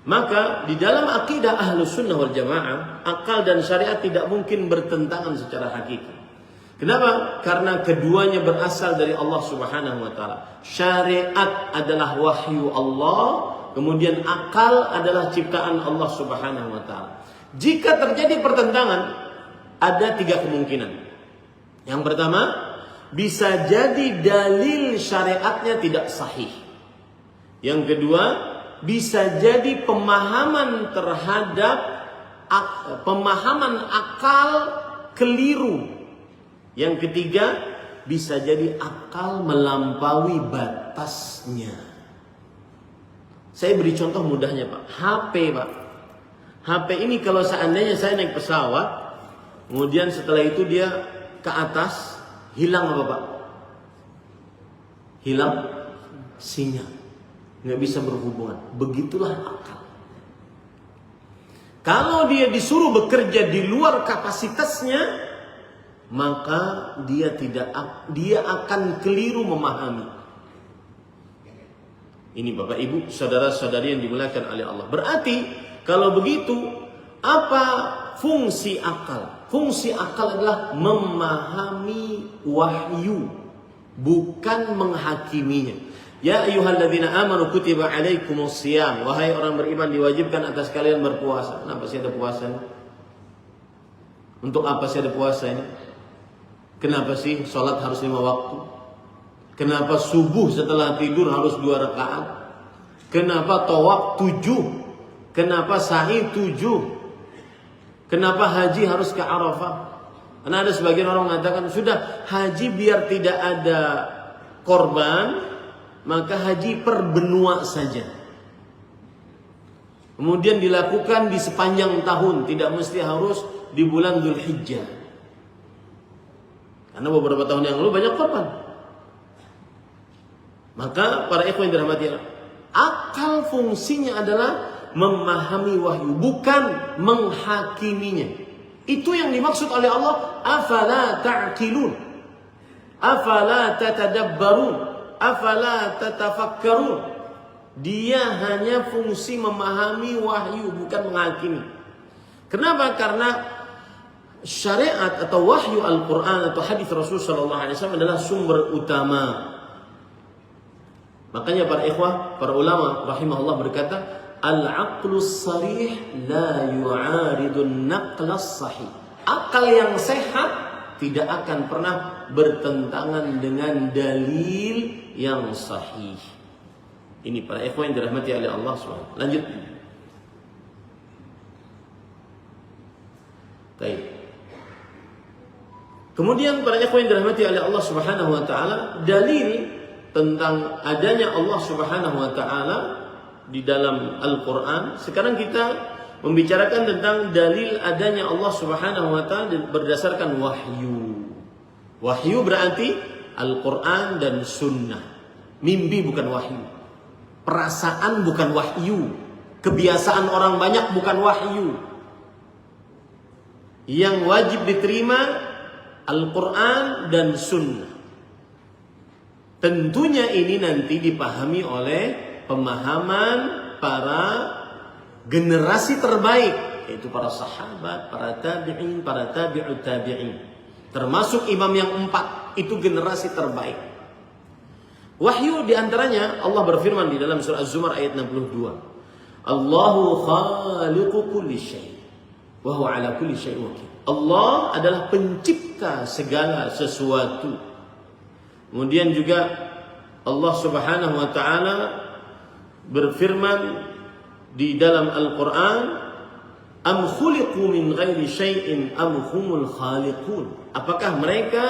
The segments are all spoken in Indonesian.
Maka di dalam akidah Ahlus Sunnah wal Jamaah, akal dan syariat tidak mungkin bertentangan secara hakiki. Kenapa? Karena keduanya berasal dari Allah Subhanahu wa taala. Syariat adalah wahyu Allah, kemudian akal adalah ciptaan Allah Subhanahu wa taala. Jika terjadi pertentangan, ada 3 kemungkinan. Yang pertama, bisa jadi dalil syariatnya tidak sahih. Yang kedua, bisa jadi pemahaman terhadap pemahaman akal keliru. Yang ketiga, bisa jadi akal melampaui batasnya. Saya beri contoh mudahnya, Pak. HP, Pak. HP ini kalau seandainya saya naik pesawat, kemudian setelah itu dia ke atas, hilang apa, Pak? Hilang sinyal. Nggak bisa berhubungan. Begitulah akal. Kalau dia disuruh bekerja di luar kapasitasnya, maka dia akan keliru memahami. Ini Bapak Ibu, saudara-saudari yang dimuliakan oleh Allah. Berarti kalau begitu, apa fungsi akal? Fungsi akal adalah memahami wahyu, bukan menghakiminya. Ya ayyuhalladzina amanu kutiba alaikumusiyam. Wahai orang beriman, diwajibkan atas kalian berpuasa. Kenapa sih ada puasa ini? Untuk apa sih ada puasa ini? Kenapa sih sholat harus 5 waktu? Kenapa subuh setelah tidur harus 2 rakaat? Kenapa tawaf 7? Kenapa sa'i 7? Kenapa haji harus ke Arafah? Karena ada sebagian orang mengatakan, sudah haji biar tidak ada korban, maka haji per benua saja. Kemudian dilakukan di sepanjang tahun, tidak mesti harus di bulan Dzulhijjah. Karena beberapa tahun yang lalu banyak korban. Maka para ikhwan yang dirahmati Allah, akal fungsinya adalah memahami wahyu, bukan menghakiminya. Itu yang dimaksud oleh Allah, afala ta'qilun, afala tatadabbarun, afala tatafakkarun. Dia hanya fungsi memahami wahyu, bukan menghakimi. Kenapa? Karena syariat atau wahyu Al-Quran atau hadis Rasul Sallallahu Alaihi Wasallam adalah sumber utama. Makanya para ikhwah, para ulama rahimahullah berkata, al-aqlus sarih la yu'aridun naqlas sahih. Akal yang sehat tidak akan pernah bertentangan dengan dalil yang sahih. Ini para ikhwah yang dirahmati oleh Allah SWT. Lanjut. Baik. Kemudian para ikhwan yang dirahmati oleh Allah Subhanahu wa taala, dalil tentang adanya Allah Subhanahu wa taala di dalam Al-Qur'an. Sekarang kita membicarakan tentang dalil adanya Allah Subhanahu wa taala berdasarkan wahyu. Wahyu berarti Al-Qur'an dan sunnah. Mimpi bukan wahyu. Perasaan bukan wahyu. Kebiasaan orang banyak bukan wahyu. Yang wajib diterima Al-Quran dan Sunnah. Tentunya ini nanti dipahami oleh pemahaman para generasi terbaik, yaitu para sahabat, para tabi'in, para tabi'ut tabi'in. Termasuk imam yang 4, itu generasi terbaik. Wahyu diantaranya Allah berfirman di dalam surah Az-Zumar ayat 62. Allahu khaliqu kulli syai' wa huwa ala kulli syai'in wakil. Allah adalah pencipta segala sesuatu. Kemudian juga Allah Subhanahu wa taala berfirman di dalam Al-Qur'an, am khuliqu min ghairi syai'in am humul khaliqun. Apakah mereka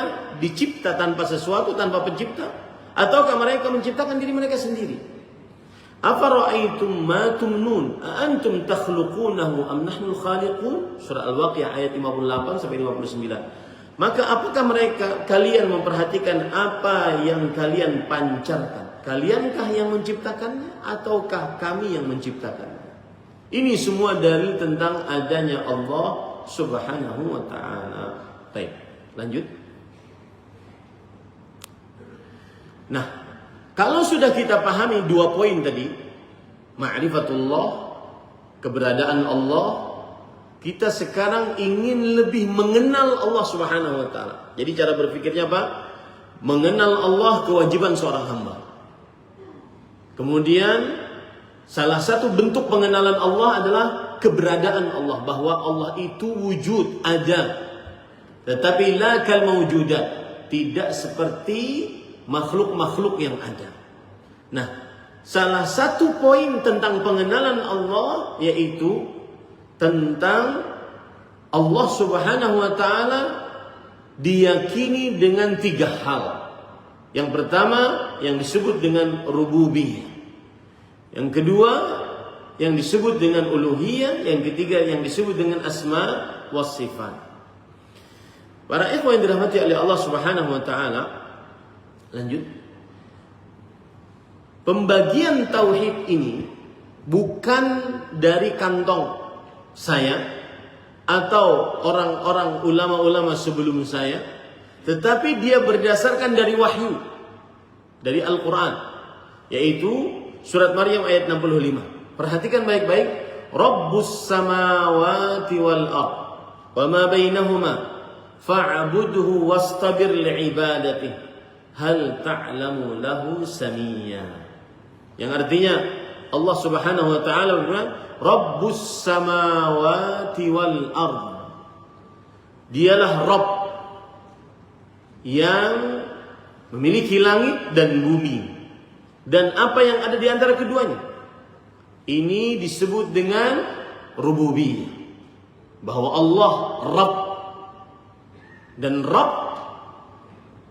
dicipta tanpa sesuatu, tanpa pencipta, ataukah mereka menciptakan diri mereka sendiri? Afara'aitum ma tumnun a antum takhluqunahu am nahnul khaliqun? Surah Al-Waqiah ayat 58 sampai 59. Maka apakah kalian memperhatikan apa yang kalian pancarkan? Kaliankah yang menciptakannya ataukah kami yang menciptakannya? Ini semua dalil tentang adanya Allah Subhanahu wa taala. Baik, lanjut. Nah, kalau sudah kita pahami 2 poin tadi, ma'rifatullah keberadaan Allah, kita sekarang ingin lebih mengenal Allah Subhanahu wa taala. Jadi cara berpikirnya apa? Mengenal Allah kewajiban seorang hamba. Kemudian salah satu bentuk pengenalan Allah adalah keberadaan Allah, bahwa Allah itu wujud, ada. Tetapi la kal mawjudat, tidak seperti makhluk-makhluk yang ada. Nah, salah satu poin tentang pengenalan Allah yaitu tentang Allah Subhanahu wa taala diyakini dengan 3 hal. Yang pertama yang disebut dengan rububiyah. Yang kedua yang disebut dengan uluhiyah, yang ketiga yang disebut dengan asma was sifat. Para ikhwan yang dirahmati oleh Allah Subhanahu wa taala, lanjut. Pembagian tauhid ini bukan dari kantong saya atau orang-orang ulama-ulama sebelum saya, tetapi dia berdasarkan dari wahyu, dari Al-Quran, yaitu surat Maryam ayat 65. Perhatikan baik-baik. Rabbus samawati wal ard wa ma bainahuma fa'budhu wastabir li'ibadatihi hal ta'lamu lahu samiyya. Yang artinya Allah Subhanahu wa taala berfirman, Rabbus samawati wal ard. Dialah Rabb yang memiliki langit dan bumi dan apa yang ada di antara keduanya. Ini disebut dengan rububiyah, bahwa Allah Rabb. Dan Rabb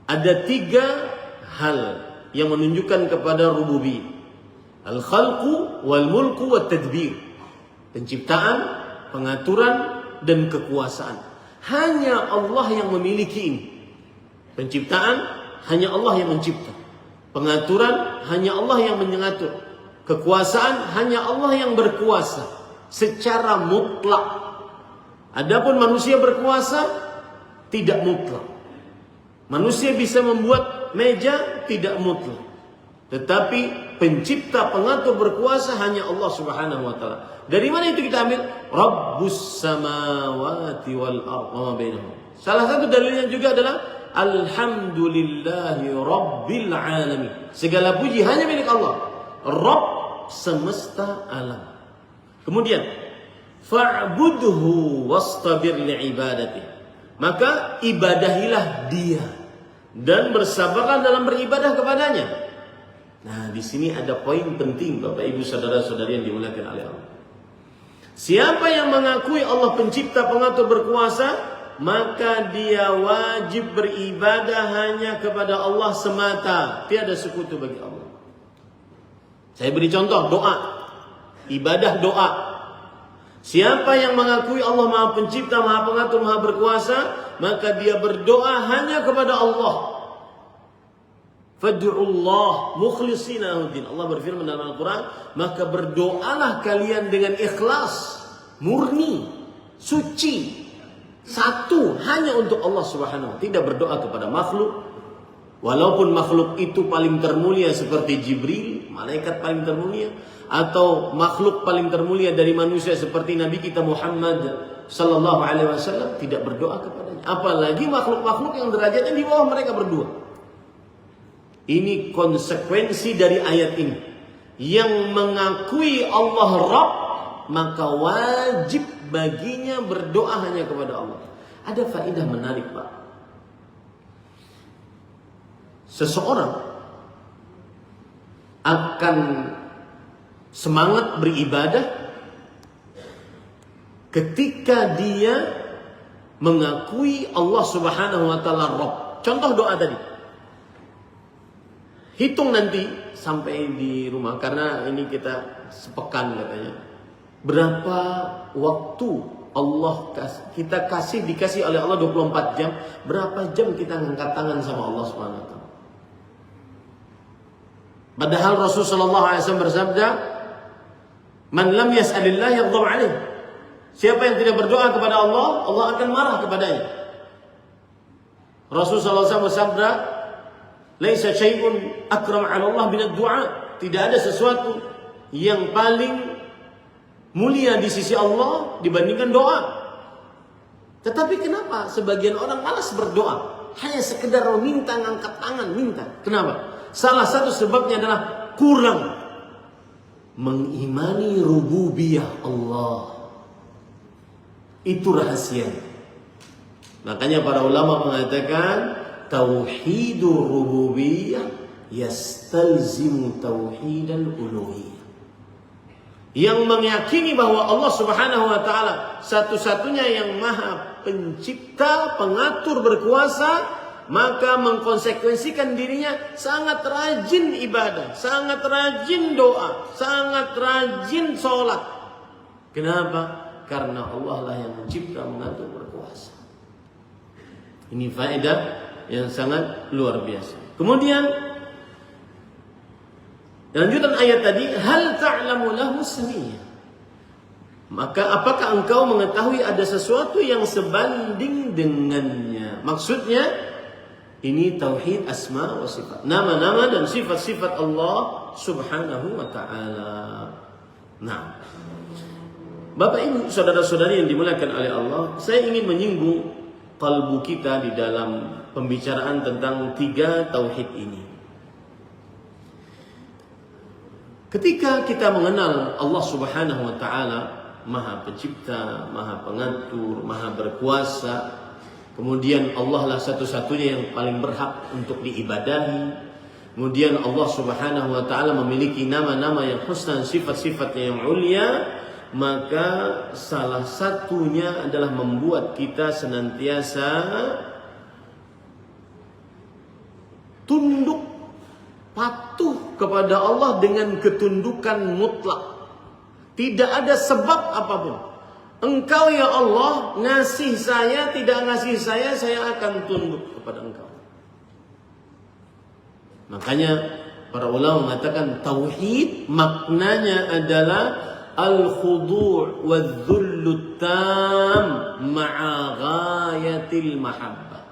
ada 3 hal yang menunjukkan kepada rububiyah. Al-khalqu wal mulku wat tadbir. Penciptaan, pengaturan dan kekuasaan. Hanya Allah yang memiliki ini. Penciptaan hanya Allah yang mencipta. Pengaturan hanya Allah yang mengatur. Kekuasaan hanya Allah yang berkuasa secara mutlak. Adapun manusia berkuasa tidak mutlak. Manusia bisa membuat meja, tidak mutlak. Tetapi pencipta, pengatur, berkuasa hanya Allah Subhanahu wa taala. Dari mana itu kita ambil? Rabbus samawati wal ardh wa ma bainahuma. Salah satu dalilnya juga adalah alhamdulillahi rabbil alamin. Segala puji hanya milik Allah, Rabb semesta alam. Kemudian fa'budhu wastabir li'ibadatihi. Maka ibadahilah dia dan bersabarlah dalam beribadah kepadanya. Nah, di sini ada poin penting Bapak Ibu saudara-saudari yang dimuliakan oleh Allah. Siapa yang mengakui Allah pencipta, pengatur, berkuasa, maka dia wajib beribadah hanya kepada Allah semata, tiada sekutu bagi Allah. Saya beri contoh doa, ibadah doa. Siapa yang mengakui Allah Maha Pencipta, Maha Pengatur, Maha Berkuasa, maka dia berdoa hanya kepada Allah. Fad'ullah mukhlishina lahu-din. Allah berfirman dalam Al-Quran, maka berdoalah kalian dengan ikhlas, murni, suci, satu hanya untuk Allah Subhanahu wa taala. Tidak berdoa kepada makhluk, walaupun makhluk itu paling termulia seperti Jibril, malaikat paling termulia, atau makhluk paling termulia dari manusia seperti Nabi kita Muhammad sallallahu alaihi wasallam, tidak berdoa kepadanya. Apalagi makhluk-makhluk yang derajatnya di bawah mereka berdua. Ini konsekuensi dari ayat ini. Yang mengakui Allah Rabb, maka wajib baginya berdoa hanya kepada Allah. Ada faedah menarik, Pak. Seseorang akan semangat beribadah ketika dia mengakui Allah Subhanahu wa taala Rabb. Contoh doa tadi. Hitung nanti sampai di rumah, karena ini kita sepekan katanya. Berapa waktu Allah kita dikasih oleh Allah 24 jam, berapa jam kita ngangkat tangan sama Allah Subhanahu wa taala? Padahal Rasulullah SAW bersabda, "Man lam yas'alillah yaghdab 'alaih." Siapa yang tidak berdoa kepada Allah, Allah akan marah kepadanya. Rasulullah SAW bersabda, "Laisa syai'un akram 'ala Allah min ad-du'a." Tidak ada sesuatu yang paling mulia di sisi Allah dibandingkan doa. Tetapi kenapa sebagian orang malas berdoa? Hanya sekedar minta, ngangkat tangan, minta. Kenapa? Salah satu sebabnya adalah kurang mengimani rububiyah Allah. Itu rahasia. Makanya para ulama mengatakan tauhidur rububiyah yastalzimu tauhidal uluhiyah. Yang meyakini bahwa Allah Subhanahu wa taala satu-satunya yang maha pencipta, pengatur, berkuasa, maka mengkonsekuensikan dirinya sangat rajin ibadah, sangat rajin doa, sangat rajin sholat. Kenapa? Karena Allah lah yang mencipta, mengatur, berkuasa. Ini faedah yang sangat luar biasa. Kemudian lanjutan ayat tadi, hal ta'lamu lahu samiyya. Maka apakah engkau mengetahui ada sesuatu yang sebanding dengannya? Maksudnya ini tauhid asma wa sifat. Nama-nama dan sifat-sifat Allah Subhanahu wa taala. Nah, Bapak Ibu, saudara-saudari yang dimuliakan oleh Allah, saya ingin menyinggung kalbu kita di dalam pembicaraan tentang tiga tauhid ini. Ketika kita mengenal Allah Subhanahu wa taala, Maha Pencipta, Maha Pengatur, Maha Berkuasa, kemudian Allah lah satu-satunya yang paling berhak untuk diibadahi. Kemudian Allah Subhanahu wa taala memiliki nama-nama yang husna, sifat-sifatnya yang ulia, maka salah satunya adalah membuat kita senantiasa tunduk, patuh kepada Allah dengan ketundukan mutlak. Tidak ada sebab apapun. Engkau ya Allah ngasih saya, tidak ngasih saya akan tunduk kepada Engkau. Makanya para ulama mengatakan tauhid maknanya adalah al-khudu' wadh-dhullu tam ma'a ghayatil mahabbah.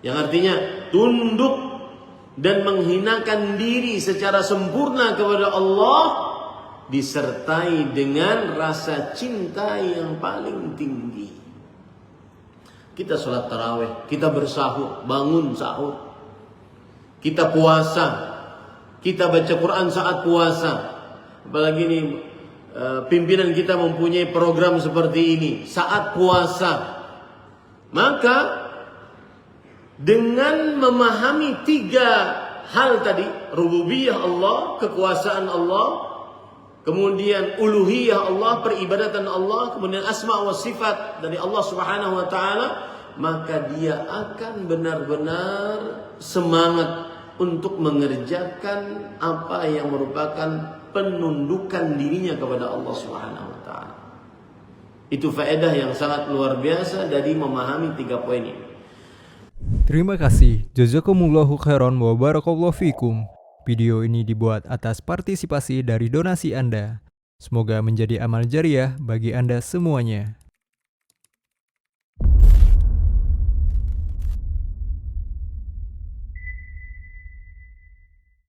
Yang artinya tunduk dan menghinakan diri secara sempurna kepada Allah disertai dengan rasa cinta yang paling tinggi. Kita sholat tarawih, kita bersahur, bangun sahur, kita puasa, kita baca Quran saat puasa. Apalagi ini pimpinan kita mempunyai program seperti ini saat puasa. Maka dengan memahami tiga hal tadi, rububiyah Allah, kekuasaan Allah, kemudian uluhiyah Allah, peribadatan Allah, kemudian asma wa sifat dari Allah Subhanahu wa taala, maka dia akan benar-benar semangat untuk mengerjakan apa yang merupakan penundukan dirinya kepada Allah Subhanahu wa taala. Itu faedah yang sangat luar biasa dari memahami tiga poin ini. Terima kasih. Jazakumullahu khairan wa barakallahu fikum. Video ini dibuat atas partisipasi dari donasi Anda. Semoga menjadi amal jariah bagi Anda semuanya.